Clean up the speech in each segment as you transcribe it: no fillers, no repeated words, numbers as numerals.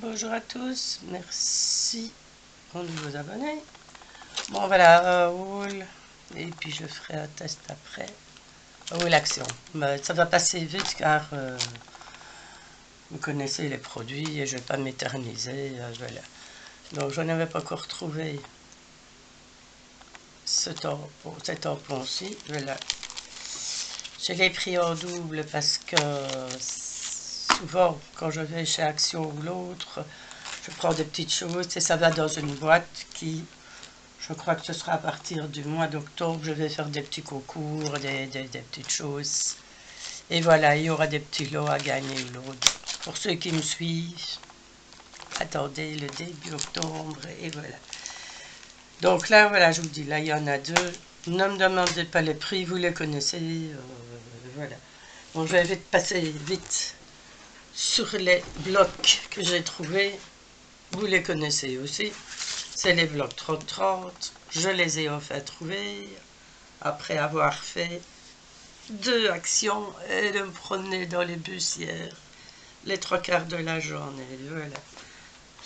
Bonjour à tous, merci aux nouveaux abonnés. Bon voilà, haul, et puis je ferai un test après. Haul action, ça va passer vite car vous connaissez les produits et je ne vais pas m'éterniser, voilà. Donc je n'avais pas encore trouvé cet tampon-ci, voilà. Je l'ai pris en double parce que souvent quand je vais chez Action ou l'autre, je prends des petites choses et ça va dans une boîte qui, je crois que ce sera à partir du mois d'octobre, je vais faire des petits concours, des petites choses. Et voilà, il y aura des petits lots à gagner ou l'autre. Pour ceux qui me suivent, attendez le début octobre et voilà. Donc là, voilà, je vous dis, là il y en a deux. Ne me demandez pas les prix, vous les connaissez, voilà. Bon, je vais vite passer vite sur les blocs que j'ai trouvés. Vous les connaissez aussi. C'est les blocs 30-30. Je les ai enfin trouvés après avoir fait 2 actions et de me promener dans les bussières les 3/4 de la journée. Voilà.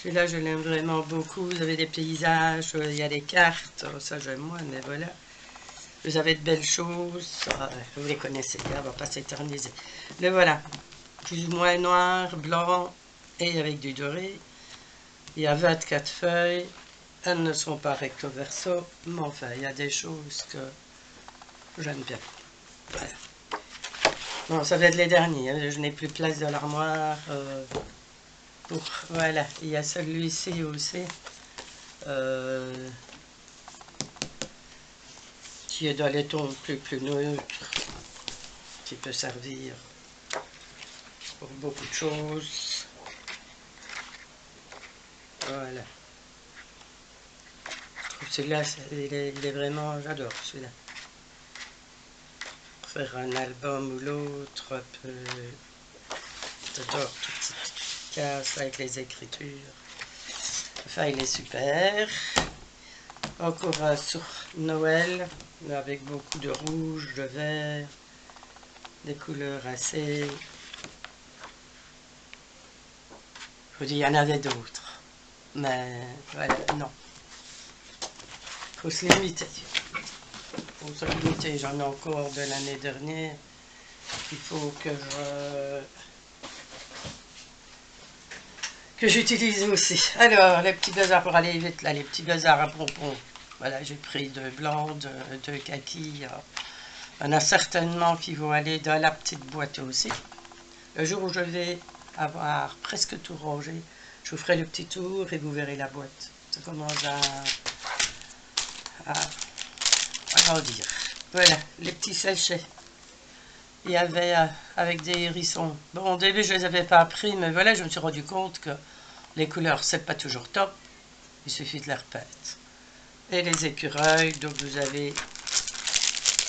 Celui-là, je l'aime vraiment beaucoup. Vous avez des paysages, il y a des cartes. Ça, j'aime moins, mais voilà. Vous avez de belles choses. Vous les connaissez, on ne va pas s'éterniser. Le voilà. Plus ou moins noir, blanc et avec du doré. Il y a 24 feuilles. Elles ne sont pas recto verso, mais enfin, il y a des choses que j'aime bien. Voilà. Bon, ça va être les derniers. Hein. Je n'ai plus de place dans l'armoire. Voilà, il y a celui-ci aussi. Qui est dans les tons plus neutres. Qui peut servir pour beaucoup de choses. Voilà. Celui-là, il est vraiment... J'adore celui-là. Pour faire un album ou l'autre, j'adore toutes ces petites cases avec les écritures. Enfin, il est super. Encore un sur Noël, avec beaucoup de rouge, de vert, des couleurs assez... Je vous dis, il y en avait d'autres. Mais voilà, non. Il faut se limiter. Il faut se limiter. J'en ai encore de l'année dernière. Il faut que j'utilise aussi. Alors, les petits bazars pour aller vite, là, les petits bazars à pompons. Voilà, j'ai pris 2 blancs, 2 kakis. Il y en a certainement qui vont aller dans la petite boîte aussi. Le jour où je vais avoir presque tout rangé, je vous ferai le petit tour et vous verrez la boîte. Ça commence à grandir. Voilà, les petits sachets. Il y avait avec des hérissons. Bon, au début, je ne les avais pas pris, mais voilà, je me suis rendu compte que les couleurs, c'est pas toujours top. Il suffit de les repeindre. Et les écureuils, donc vous avez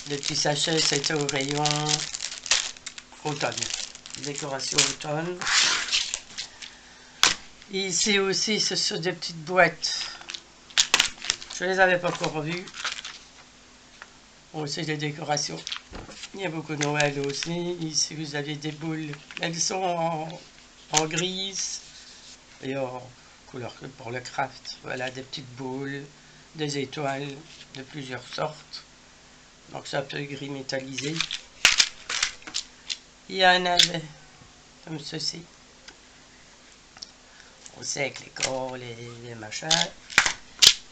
les petits sachets, c'était au rayon automne. Décoration automne. Ici aussi, ce sont des petites boîtes. Je ne les avais pas encore vues. Bon, c'est des décorations. Il y a beaucoup de Noël aussi. Ici, vous avez des boules. Elles sont en grise et en couleur pour le craft. Voilà, des petites boules, des étoiles de plusieurs sortes. Donc, ça peut gris métallisé. Il y en avait comme ceci. On sait avec les corps, les machins.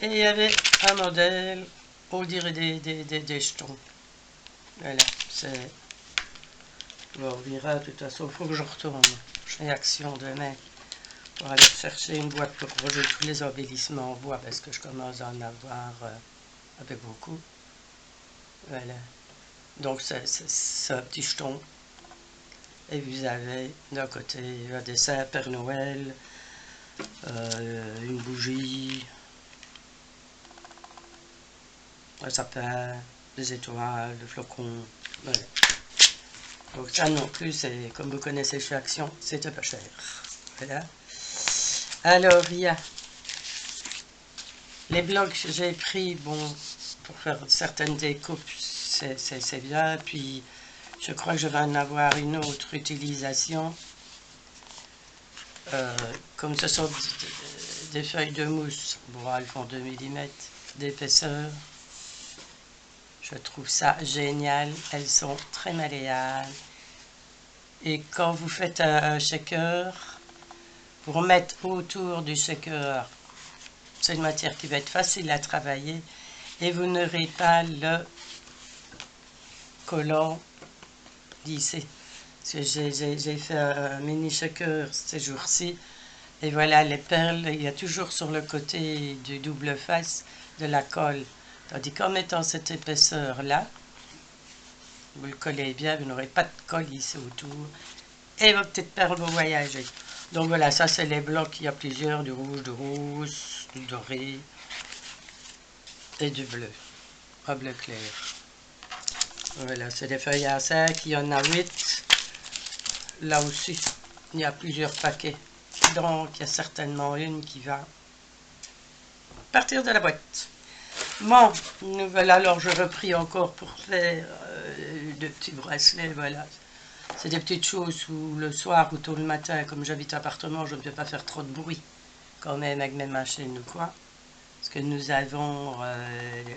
Et il y avait un modèle, on dirait des jetons. Voilà, c'est... Bon, on verra, de toute façon, il faut que je retourne chez Action demain pour aller chercher une boîte pour ranger tous les embellissements en bois parce que je commence à en avoir avec beaucoup. Voilà. Donc, c'est un petit jeton. Et vous avez d'un côté un dessin Père Noël, une bougie, un sapin, des étoiles, des flocons. Voilà. Donc ça non plus, c'est comme vous connaissez chez Action, c'était pas cher. Voilà. Alors il y a les blocs que j'ai pris, bon, pour faire certaines découpes, c'est bien. Puis je crois que je vais en avoir une autre utilisation. comme ce sont des feuilles de mousse, bon, elles font 2 mm d'épaisseur. Je trouve ça génial. Elles sont très malléables. Et quand vous faites un shaker, pour mettre autour du shaker, c'est une matière qui va être facile à travailler et vous n'aurez pas le collant lissé. Parce que j'ai fait un mini shaker ces jours-ci. Et voilà, les perles, il y a toujours sur le côté du double face de la colle. Tandis qu'en mettant cette épaisseur-là, vous le collez bien, vous n'aurez pas de colle ici autour. Et vos petites perles vont voyager. Donc voilà, ça c'est les blocs, il y a plusieurs, du rouge, du doré et du bleu, un bleu clair. Voilà, c'est des feuilles à 5, il y en a 8. Là aussi, il y a plusieurs paquets. Donc, il y a certainement une qui va partir de la boîte. Bon, nous voilà, alors je repris encore pour faire de petits bracelets, voilà. C'est des petites choses où le soir ou tôt le matin, comme j'habite appartement, je ne peux pas faire trop de bruit, quand même, avec mes machines ou quoi. Parce que nous avons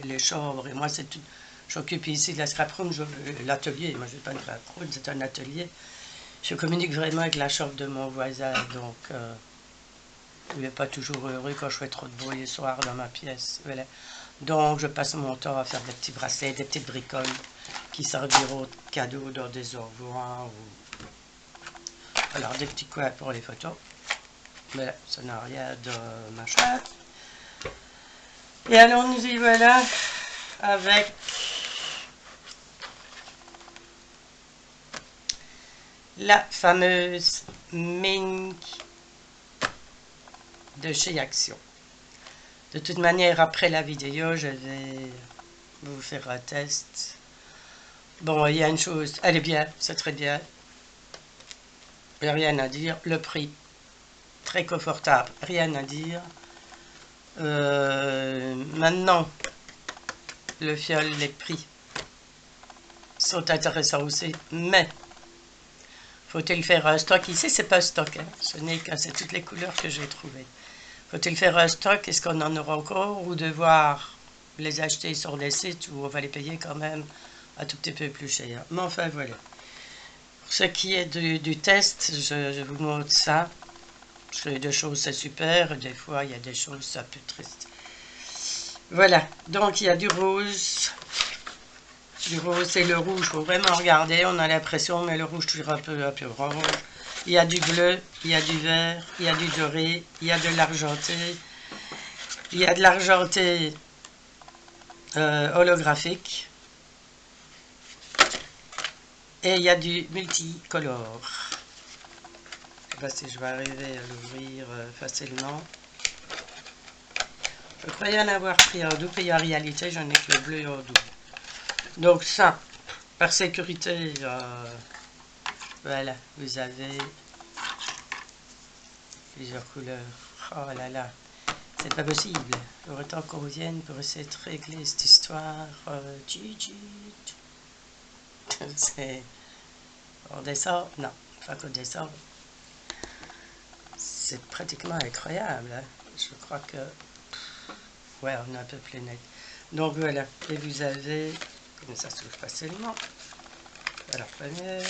les chambres, et moi, c'est tout. J'occupe ici de la scrap-room, l'atelier, moi je n'ai pas de scrap-room, c'est un atelier. Je communique vraiment avec la chambre de mon voisin, donc il n'est pas toujours heureux quand je fais trop de bruit le soir dans ma pièce. Voilà. Donc je passe mon temps à faire des petits bracelets, des petites bricoles qui serviront de cadeaux dans des au revoir. Alors des petits coins pour les photos. Mais là, ça n'a rien de machin. Et alors nous y voilà avec la fameuse Mink de chez Action. De toute manière, après la vidéo, je vais vous faire un test. Bon, il y a une chose, elle est bien, c'est très bien. Il n'y a rien à dire. Le prix, très confortable, rien à dire. Maintenant, le fiole, les prix sont intéressants aussi, mais faut-il faire un stock? Ici, c'est pas un stock, hein. Ce n'est que c'est toutes les couleurs que j'ai trouvées. Faut-il faire un stock? Est-ce qu'on en aura encore? Ou devoir les acheter sur des sites où on va les payer quand même un tout petit peu plus cher? Mais enfin, voilà. Pour ce qui est du test, je vous montre ça. Parce que des choses, c'est super. Des fois, il y a des choses un peu tristes. Voilà. Donc, il y a du rose. Du rose et le rouge, il faut vraiment regarder. On a l'impression, mais le rouge, toujours un peu orange. Il y a du bleu, il y a du vert, il y a du doré, il y a de l'argenté. Il y a de l'argenté holographique. Et il y a du multicolore. Je ne sais pas si je vais arriver à l'ouvrir facilement. Je croyais en avoir pris en double et en réalité, j'en ai que le bleu en double. Donc ça, par sécurité, voilà, vous avez plusieurs couleurs. Oh là là, c'est pas possible. Il aurait temps qu'on revienne pour essayer de régler cette histoire. C'est... On descend? Non, pas qu'on descend. C'est pratiquement incroyable. Hein? Je crois que... Ouais, on est un peu plus net. Donc voilà, et vous avez... Comme ça s'ouvre facilement. Alors, première...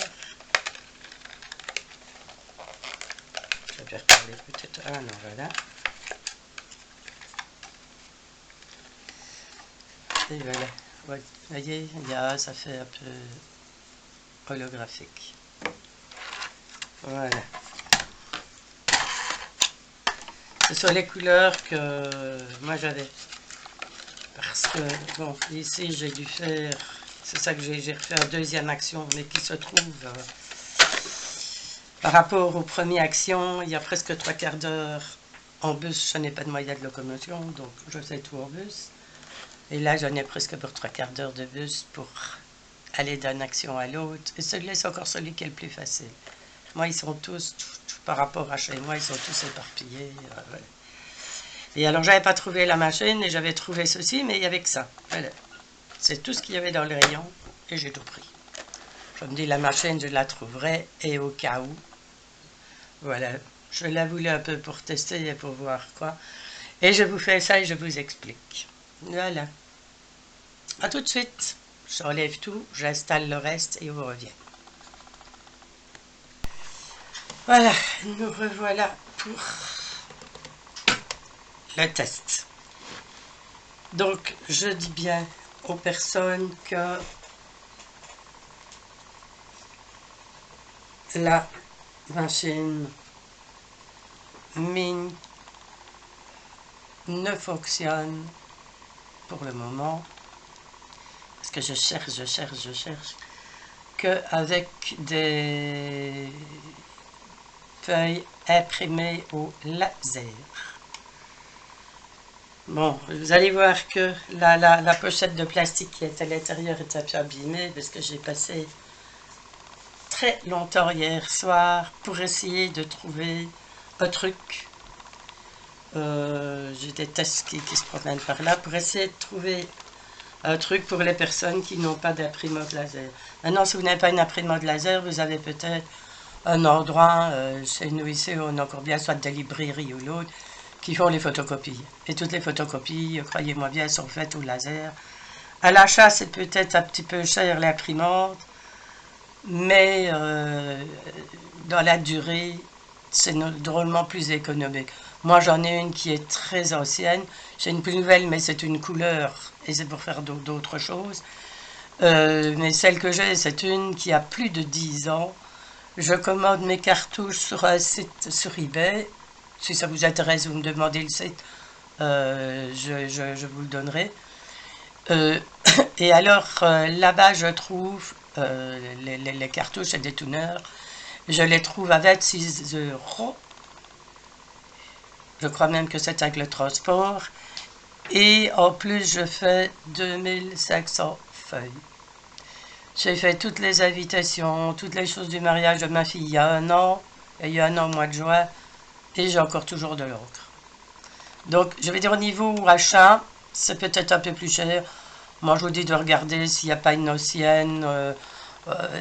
Je vais reparler peut-être... Ah non, voilà. Et voilà. Ouais, vous voyez, ça fait un peu holographique. Voilà. Ce sont les couleurs que moi j'avais. Parce que, bon, ici j'ai dû faire, c'est ça que j'ai refait en deuxième action, mais qui se trouve par rapport aux premières actions, il y a presque 3/4 d'heure en bus, je n'ai pas de moyen de locomotion, donc je faisais tout en bus. Et là, j'en ai presque pour 3/4 d'heure de bus pour aller d'une action à l'autre. Et celui-là, c'est encore celui qui est le plus facile. Moi, ils sont tous, par rapport à chez moi, ils sont tous éparpillés. Voilà. Et alors, j'avais pas trouvé la machine et j'avais trouvé ceci, mais il y avait que ça. Voilà. C'est tout ce qu'il y avait dans le rayon et j'ai tout pris. Je me dis, la machine, je la trouverai et au cas où. Voilà. Je l'ai voulu un peu pour tester et pour voir quoi. Et je vous fais ça et je vous explique. Voilà. À tout de suite. J'enlève tout, j'installe le reste et vous reviens. Voilà, nous revoilà pour le test. Donc, je dis bien aux personnes que la machine mine ne fonctionne pour le moment, parce que je cherche, qu'avec des feuilles imprimées au laser. Bon, vous allez voir que la pochette de plastique qui est à l'intérieur est un peu abîmée, parce que j'ai passé très longtemps hier soir pour essayer de trouver un truc. J'ai des tests qui se promènent par là pour essayer de trouver un truc pour les personnes qui n'ont pas d'imprimante laser. Maintenant, si vous n'avez pas une imprimante laser, vous avez peut-être un endroit, chez nous ici, on a encore bien soit des librairies ou l'autre, qui font les photocopies. Et toutes les photocopies, croyez-moi bien, sont faites au laser. À l'achat, c'est peut-être un petit peu cher l'imprimante, mais dans la durée, c'est drôlement plus économique. Moi, j'en ai une qui est très ancienne. J'ai une plus nouvelle, mais c'est une couleur et c'est pour faire d'autres choses. Mais celle que j'ai, c'est une qui a plus de 10 ans. Je commande mes cartouches sur un site sur eBay. Si ça vous intéresse, vous me demandez le site, je vous le donnerai. Et alors, là-bas, je trouve les cartouches et des tuners. Je les trouve à 26 euros. Je crois même que c'est avec le transport. Et en plus, je fais 2500 feuilles. J'ai fait toutes les invitations, toutes les choses du mariage de ma fille il y a un an. Et il y a un an au mois de juin. Et j'ai encore toujours de l'encre. Donc, je vais dire au niveau achat, c'est peut-être un peu plus cher. Moi, je vous dis de regarder s'il n'y a pas une ancienne,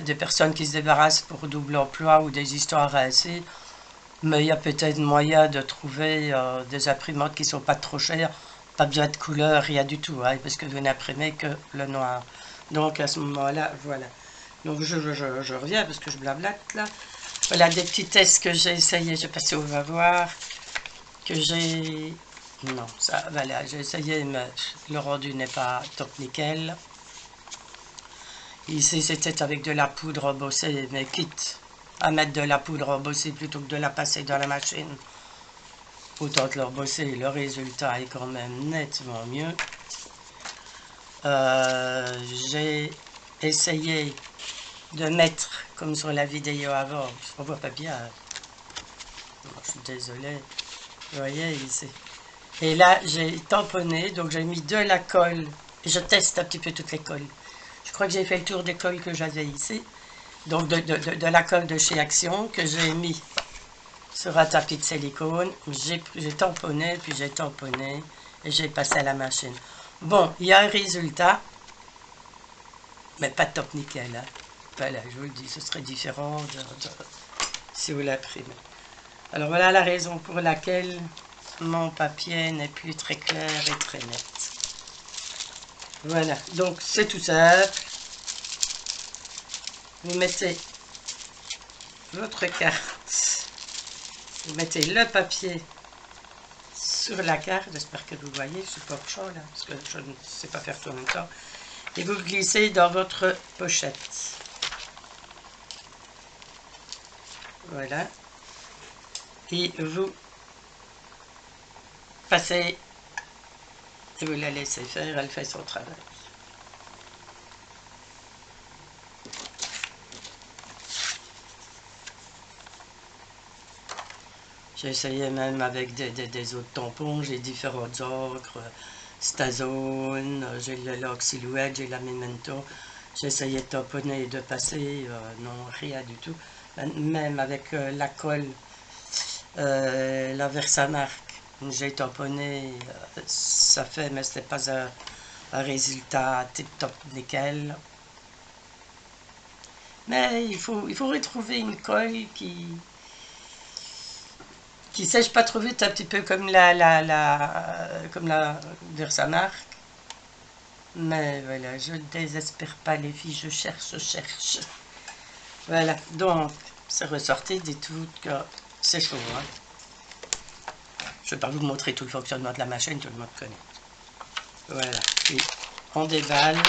des personnes qui se débarrassent pour double emploi ou des histoires ainsi. Mais il y a peut-être moyen de trouver des imprimantes qui ne sont pas trop chères. Pas besoin de couleur, rien du tout, hein, parce que vous n'imprimez que le noir. Donc à ce moment-là, voilà. Donc je reviens parce que je blablate là. Voilà des petits tests que j'ai essayé. Je sais pas si on va voir. Que j'ai... Non, ça, voilà, j'ai essayé, mais le rendu n'est pas top nickel. Ici, c'était avec de la poudre embossée, mais quitte à mettre de la poudre embossée plutôt que de la passer dans la machine, autant que l'embosser, le résultat est quand même nettement mieux. J'ai essayé de mettre, comme sur la vidéo avant, on voit pas bien, je suis désolé, vous voyez ici. Et là, j'ai tamponné, donc j'ai mis de la colle. Je teste un petit peu toutes les colles. Je crois que j'ai fait le tour des colles que j'avais ici. Donc de la colle de chez Action que j'ai mis sur un tapis de silicone. J'ai tamponné, puis j'ai tamponné et j'ai passé à la machine. Bon, il y a un résultat, mais pas top nickel. Hein. Voilà, je vous le dis, ce serait différent si vous l'imprimez. Alors voilà la raison pour laquelle mon papier n'est plus très clair et très net. Voilà, donc c'est tout simple. Vous mettez votre carte, vous mettez le papier sur la carte, j'espère que vous voyez, je suis pas au champ là, parce que je ne sais pas faire tout en même temps, et vous glissez dans votre pochette. Voilà. Et vous passez et vous la laissez faire, elle fait son travail. J'ai essayé même avec des autres tampons, j'ai différentes encres, Stazone, j'ai le Log Silhouette, j'ai la Memento. J'ai essayé de tamponner et de passer, non, rien du tout. Même avec la colle, la Versamark, j'ai tamponné, ça fait, mais ce n'est pas un résultat tip-top nickel. Mais il faut retrouver une colle Qui sèche pas trop vite, un petit peu comme comme la Versamark. Mais voilà, je ne désespère pas les filles, je cherche. Voilà, donc, c'est ressorti, dites-vous que c'est chaud. Hein. Je ne vais pas vous montrer tout le fonctionnement de la machine, tout le monde connaît. Voilà, puis on déballe.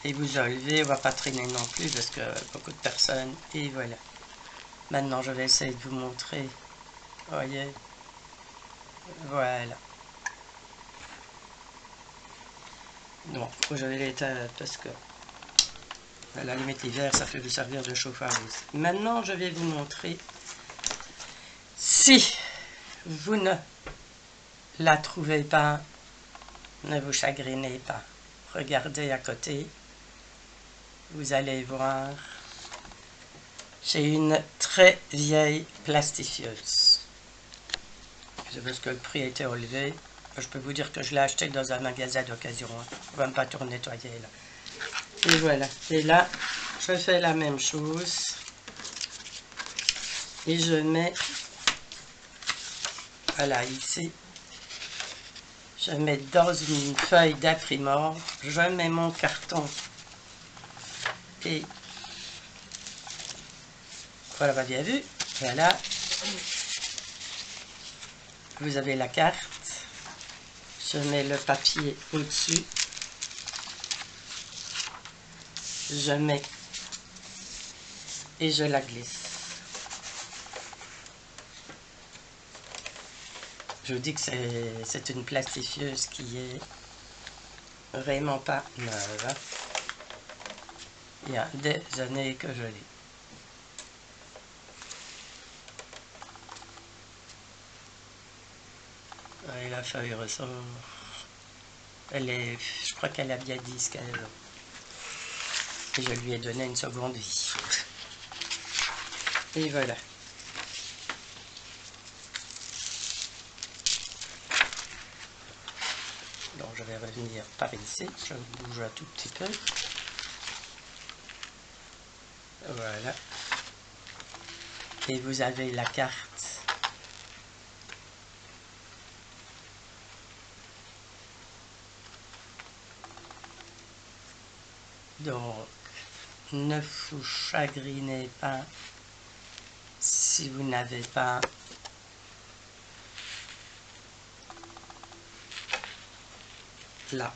Et vous enlevez, on ne va pas traîner non plus parce que beaucoup de personnes. Et voilà. Maintenant, je vais essayer de vous montrer. Voyez. Voilà. Donc, je vais l'éteindre parce que à la limite l'hiver, ça peut vous servir de chauffage aussi. Maintenant, je vais vous montrer. Si vous ne la trouvez pas, ne vous chagrinez pas. Regardez à côté. Vous allez voir. J'ai une très vieille plastifieuse. C'est parce que le prix a été relevé. Je peux vous dire que je l'ai acheté dans un magasin d'occasion. On ne va même pas tout nettoyer là. Et voilà. Et là, je fais la même chose. Et je mets, voilà, ici, je mets dans une feuille d'imprimante, je mets mon carton. Et voilà, bien vu. Voilà. Vous avez la carte. Je mets le papier au-dessus. Je mets et je la glisse. Je vous dis que c'est une plastifieuse qui est vraiment pas neuve. Il y a des années que je l'ai. Et la feuille ressort. Elle est, je crois qu'elle a bien 10-15 ans. Et je lui ai donné une seconde vie. Et voilà. Donc je vais revenir par ici. Je bouge un tout petit peu. Voilà. Et vous avez la carte. Donc, ne vous chagrinez pas si vous n'avez pas la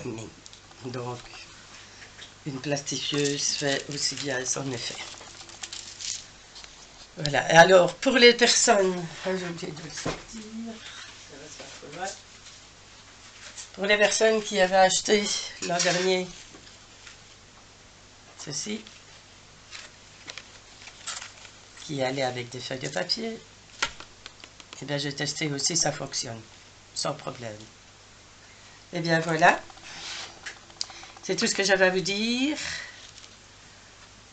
mine. Donc, une plastifieuse fait aussi bien son effet. Voilà. Et alors, pour les personnes, j'ai oublié de le sortir. Pour les personnes qui avaient acheté l'an dernier ceci, qui allait avec des feuilles de papier, et bien j'ai testé aussi, ça fonctionne, sans problème. Et bien voilà, c'est tout ce que j'avais à vous dire.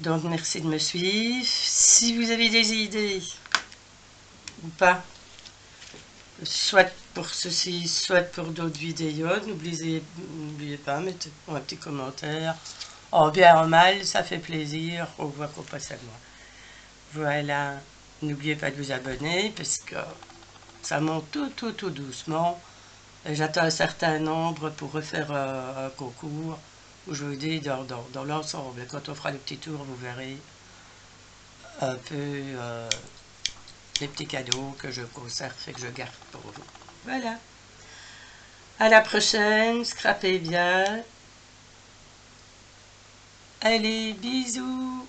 Donc merci de me suivre. Si vous avez des idées ou pas, soit pour ceci, soit pour d'autres vidéos, n'oubliez pas, mettez un petit commentaire. En bien en mal, ça fait plaisir, on voit qu'on passe à moi. Voilà, n'oubliez pas de vous abonner parce que ça monte tout doucement. J'attends un certain nombre pour refaire un concours où je vous dis dans l'ensemble. Quand on fera le petit tour, vous verrez un peu les petits cadeaux que je conserve et que je garde pour vous. Voilà. À la prochaine, scrapez bien. Allez, bisous.